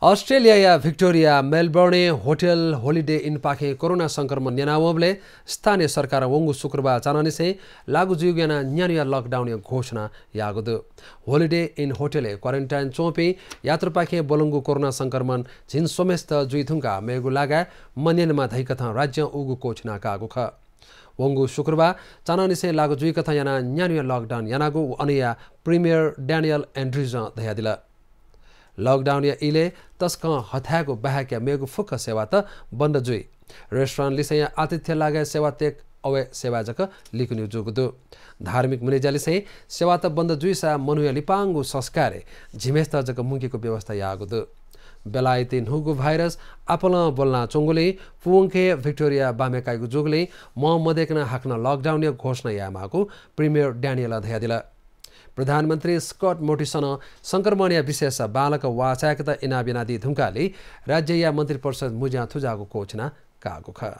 Australia yeah Victoria Melbourne hotel holiday in पाखे corona संक्रमण न्यानावले स्थानीय सरकार वंगु शुक्रवार चाननी से लागू जुगेना न्यानिया लॉकडाउन या घोषणा यागुदु हॉलिडे इन होटल क्वारंटाइन चोपे यात्रा पाखे बोलंगु कोरोना संक्रमण जिन सोमेस्त जुइथुंगा मेगु लागा मन्यनमा धैकथा राज्य उगु घोषणा कागु ख वंगु शुक्रवार चाननी से लागू जुइकथा याना न्यानिया लॉकडाउन यानागु अनिया प्रीमियर डैनियल एंड्रूज दयादिला लॉकडाउन या इले तस्क हथाको बाहेक मेगु फुक सेवा त बन्द जुई रेस्टुरेन्ट लिसे आतिथ्य लागे सेवा तेक अवे सेवा जक लिकुनु जुगुदु धार्मिक मुनिजाले से सेवा त बन्द जुई सा मनुया लिपांगु संस्कारे झिमेस्त जक मुंगीको व्यवस्था यागुदु बेलायती नुगु भाइरस आपल बोल्ना चोंगुले पुंखे विक्टोरिया बामेकाइगु जुगले म मदेकना हाक्न लॉकडाउन या घोषणा यामाको प्रीमियर डैनियल दयादिला प्रधानमन्त्री स्कॉट मोरिसन संक्रमण या विशेष बालक वाचाकता इनाबिनादी धुंकाले राज्य या मन्त्री परिषद मुजा थुजाको घोषणा कागु ख